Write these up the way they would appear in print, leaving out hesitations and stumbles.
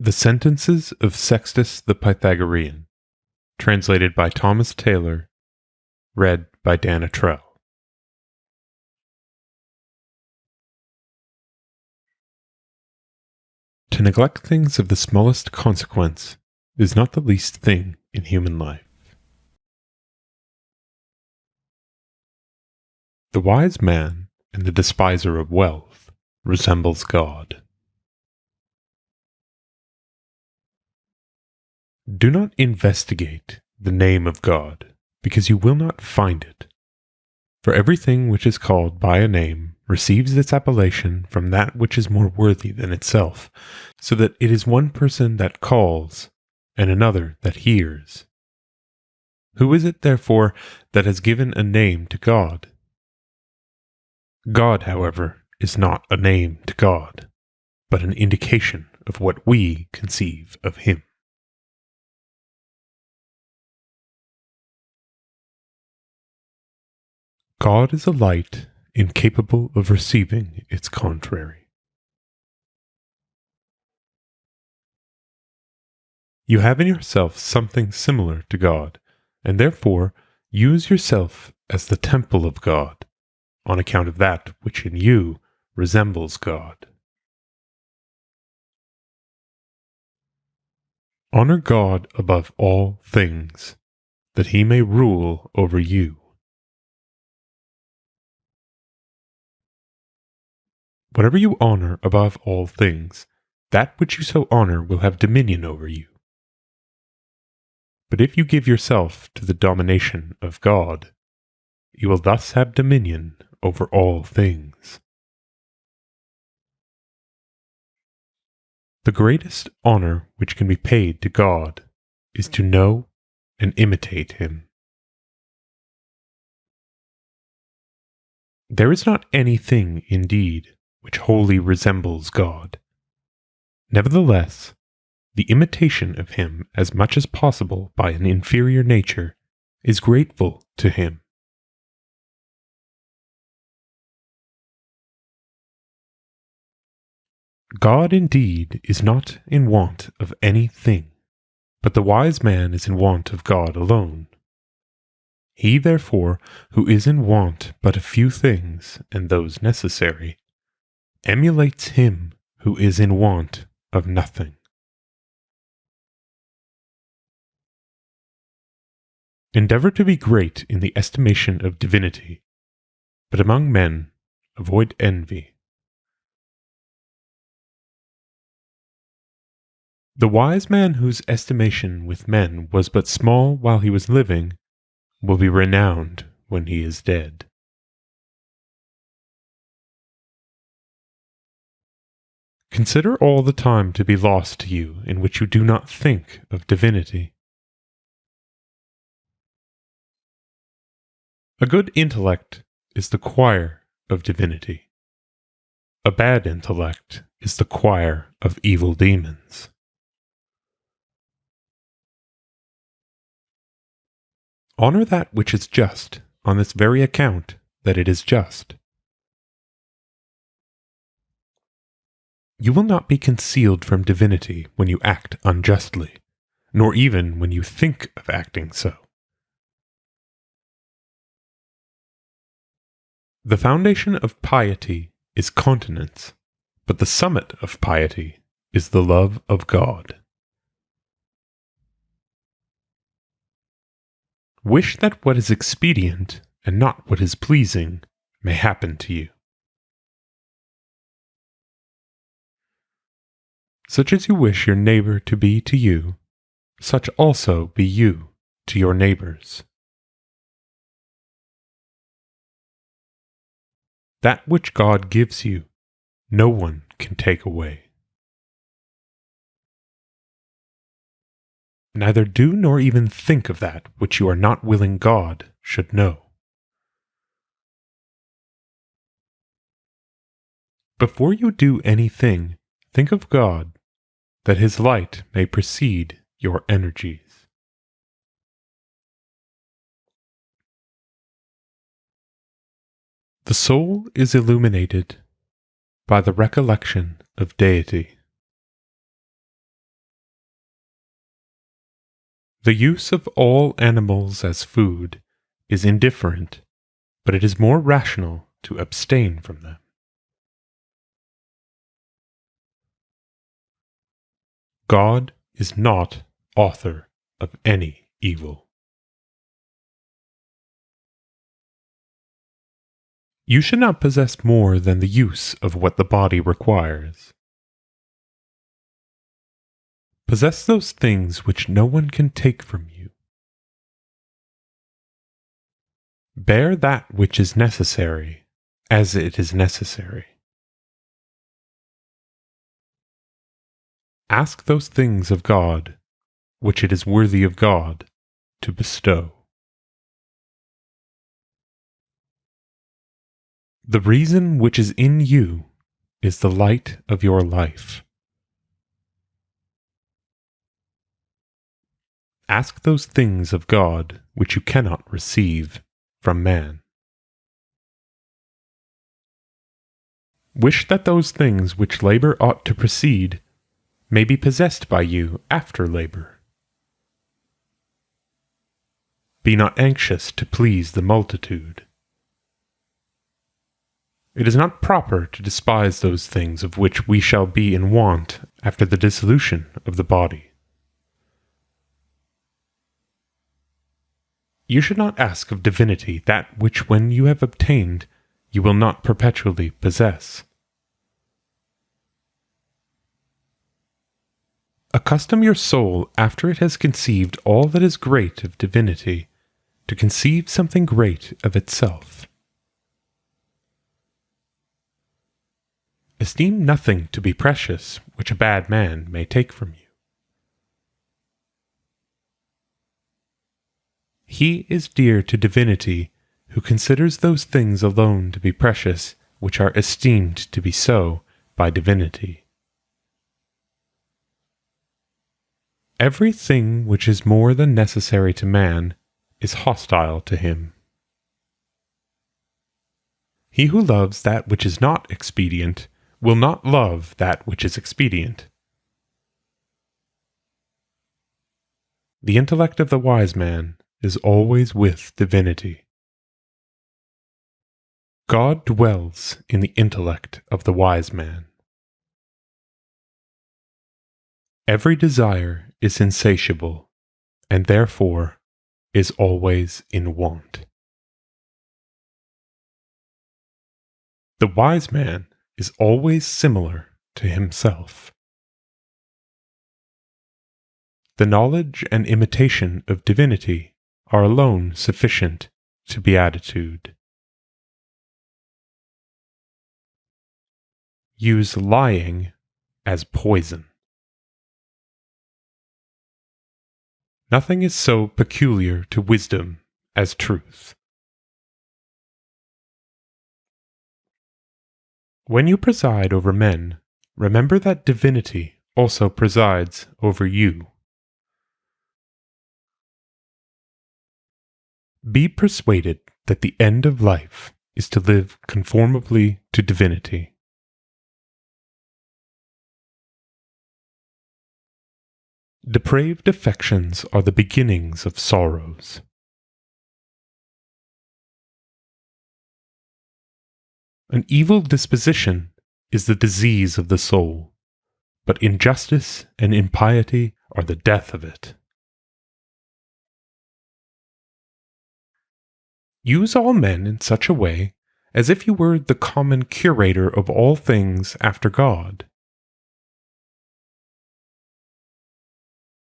The Sentences of Sextus the Pythagorean, translated by Thomas Taylor, read by Dan Attrell. To neglect things of the smallest consequence is not the least thing in human life. The wise man and the despiser of wealth resembles God. Do not investigate the name of God, because you will not find it. For everything which is called by a name receives its appellation from that which is more worthy than itself, so that it is one person that calls, and another that hears. Who is it, therefore, that has given a name to God? God, however, is not a name to God, but an indication of what we conceive of Him. God is a light incapable of receiving its contrary. You have in yourself something similar to God, and therefore use yourself as the temple of God, on account of that which in you resembles God. Honor God above all things, that He may rule over you. Whatever you honor above all things, that which you so honor will have dominion over you. But if you give yourself to the domination of God, you will thus have dominion over all things. The greatest honor which can be paid to God is to know and imitate Him. There is not anything, indeed, which wholly resembles God. Nevertheless, the imitation of Him as much as possible by an inferior nature is grateful to Him. God indeed is not in want of anything, but the wise man is in want of God alone. He, therefore, who is in want but a few things, and those necessary, emulates him who is in want of nothing. Endeavor to be great in the estimation of divinity, but among men avoid envy. The wise man whose estimation with men was but small while he was living will be renowned when he is dead. Consider all the time to be lost to you in which you do not think of divinity. A good intellect is the choir of divinity. A bad intellect is the choir of evil demons. Honor that which is just on this very account that it is just. You will not be concealed from divinity when you act unjustly, nor even when you think of acting so. The foundation of piety is continence, but the summit of piety is the love of God. Wish that what is expedient and not what is pleasing may happen to you. Such as you wish your neighbor to be to you, such also be you to your neighbors. That which God gives you, no one can take away. Neither do nor even think of that which you are not willing God should know. Before you do anything, think of God, that His light may precede your energies. The soul is illuminated by the recollection of deity. The use of all animals as food is indifferent, but it is more rational to abstain from them. God is not author of any evil. You should not possess more than the use of what the body requires. Possess those things which no one can take from you. Bear that which is necessary, as it is necessary. Ask those things of God, which it is worthy of God to bestow. The reason which is in you is the light of your life. Ask those things of God which you cannot receive from man. Wish that those things which labor ought to precede may be possessed by you after labor. Be not anxious to please the multitude. It is not proper to despise those things of which we shall be in want after the dissolution of the body. You should not ask of divinity that which when you have obtained you will not perpetually possess. Accustom your soul, after it has conceived all that is great of divinity, to conceive something great of itself. Esteem nothing to be precious which a bad man may take from you. He is dear to divinity who considers those things alone to be precious which are esteemed to be so by divinity. Everything which is more than necessary to man is hostile to him. He who loves that which is not expedient will not love that which is expedient. The intellect of the wise man is always with divinity. God dwells in the intellect of the wise man. Every desire is insatiable, and therefore is always in want. The wise man is always similar to himself. The knowledge and imitation of divinity are alone sufficient to beatitude. Use lying as poison. Nothing is so peculiar to wisdom as truth. When you preside over men, remember that divinity also presides over you. Be persuaded that the end of life is to live conformably to divinity. Depraved affections are the beginnings of sorrows. An evil disposition is the disease of the soul, but injustice and impiety are the death of it. Use all men in such a way as if you were the common curator of all things after God.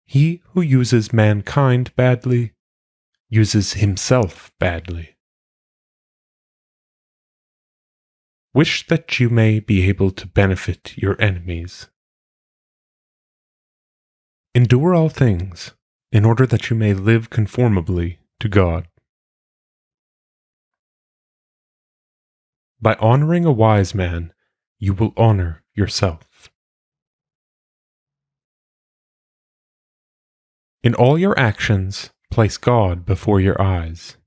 He who uses mankind badly uses himself badly. Wish that you may be able to benefit your enemies. Endure all things, in order that you may live conformably to God. By honoring a wise man, you will honor yourself. In all your actions, place God before your eyes.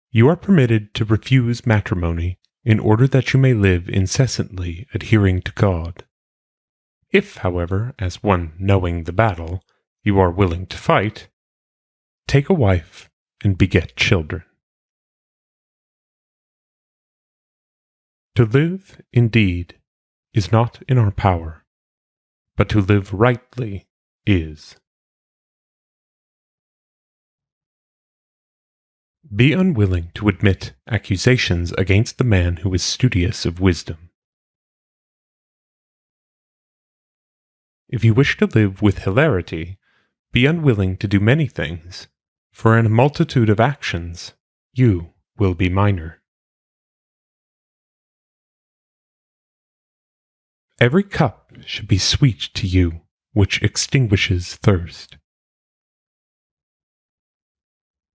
You are permitted to refuse matrimony in order that you may live incessantly adhering to God. If, however, as one knowing the battle, you are willing to fight, take a wife and beget children. To live, indeed, is not in our power, but to live rightly is. Be unwilling to admit accusations against the man who is studious of wisdom. If you wish to live with hilarity, be unwilling to do many things, for in a multitude of actions you will be minor. Every cup should be sweet to you, which extinguishes thirst.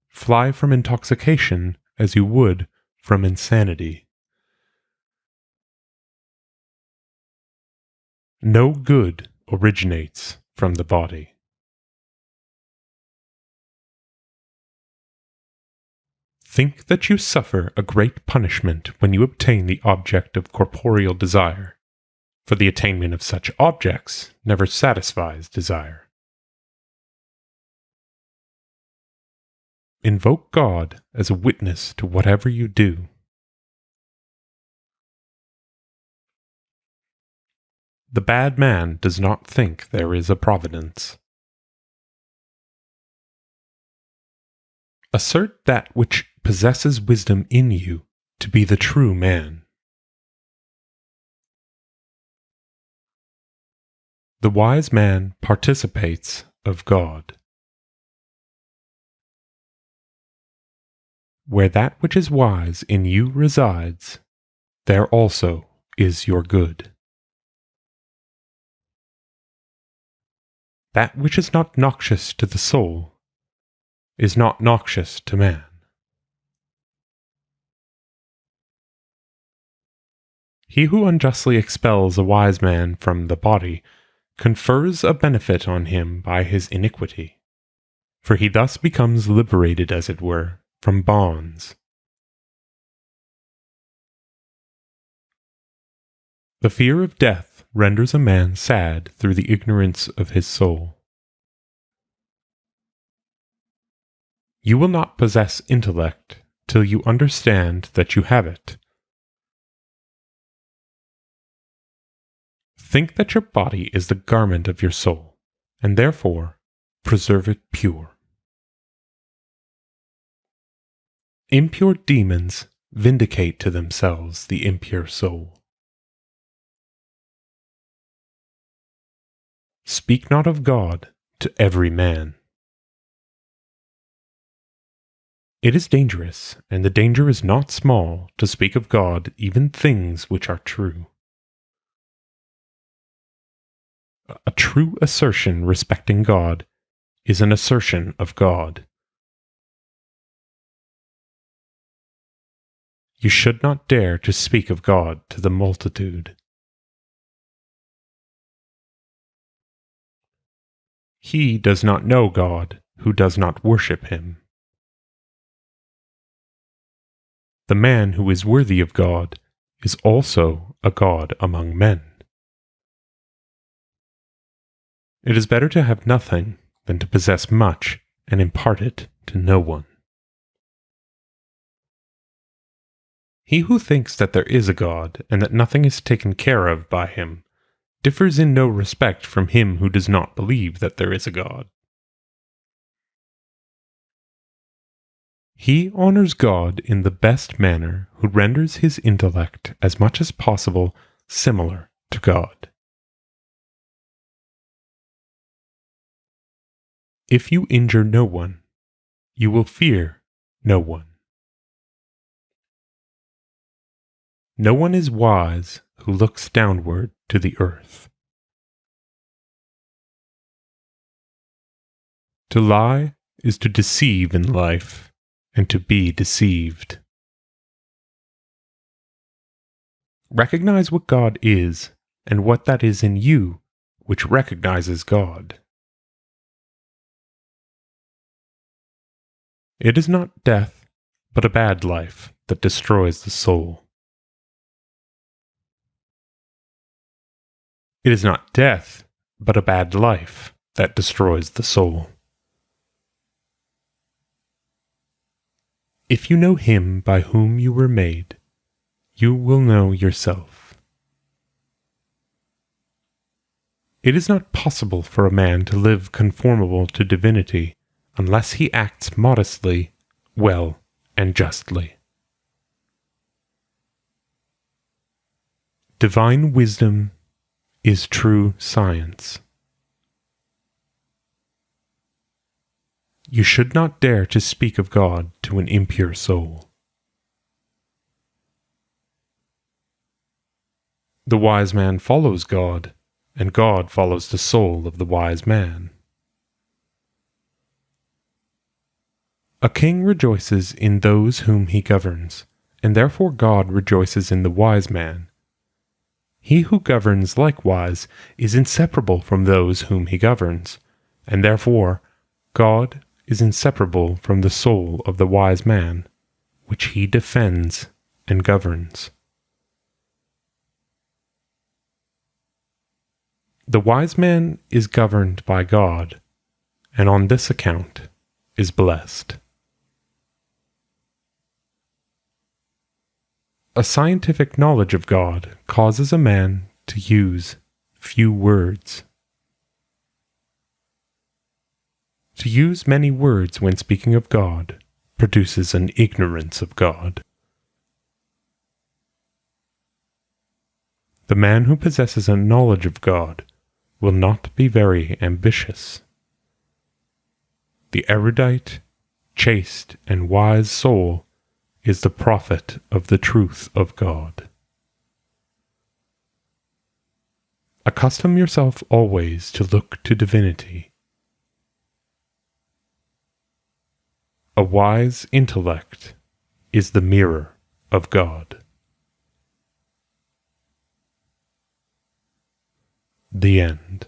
Fly from intoxication as you would from insanity. No good originates from the body. Think that you suffer a great punishment when you obtain the object of corporeal desire, for the attainment of such objects never satisfies desire. Invoke God as a witness to whatever you do. The bad man does not think there is a providence. Assert that which possesses wisdom in you to be the true man. The wise man participates of God. Where that which is wise in you resides, there also is your good. That which is not noxious to the soul is not noxious to man. He who unjustly expels a wise man from the body confers a benefit on him by his iniquity, for he thus becomes liberated, as it were, from bonds. The fear of death renders a man sad through the ignorance of his soul. You will not possess intellect till you understand that you have it. Think that your body is the garment of your soul, and therefore preserve it pure. Impure demons vindicate to themselves the impure soul. Speak not of God to every man. It is dangerous, and the danger is not small, to speak of God even things which are true. A true assertion respecting God is an assertion of God. You should not dare to speak of God to the multitude. He does not know God who does not worship him. The man who is worthy of God is also a god among men. It is better to have nothing than to possess much and impart it to no one. He who thinks that there is a God and that nothing is taken care of by him differs in no respect from him who does not believe that there is a God. He honors God in the best manner who renders his intellect as much as possible similar to God. If you injure no one, you will fear no one. No one is wise who looks downward to the earth. To lie is to deceive in life, and to be deceived. Recognize what God is, and what that is in you which recognizes God. It is not death, but a bad life that destroys the soul. It is not death, but a bad life that destroys the soul. If you know him by whom you were made, you will know yourself. It is not possible for a man to live conformable to divinity unless he acts modestly, well, and justly. Divine wisdom is true science. You should not dare to speak of God to an impure soul. The wise man follows God, and God follows the soul of the wise man. A king rejoices in those whom he governs, and therefore God rejoices in the wise man. He who governs likewise is inseparable from those whom he governs, and therefore God is inseparable from the soul of the wise man, which he defends and governs. The wise man is governed by God, and on this account is blessed. A scientific knowledge of God causes a man to use few words. To use many words when speaking of God produces an ignorance of God. The man who possesses a knowledge of God will not be very ambitious. The erudite, chaste, and wise soul is the prophet of the truth of God. Accustom yourself always to look to divinity. A wise intellect is the mirror of God. The end.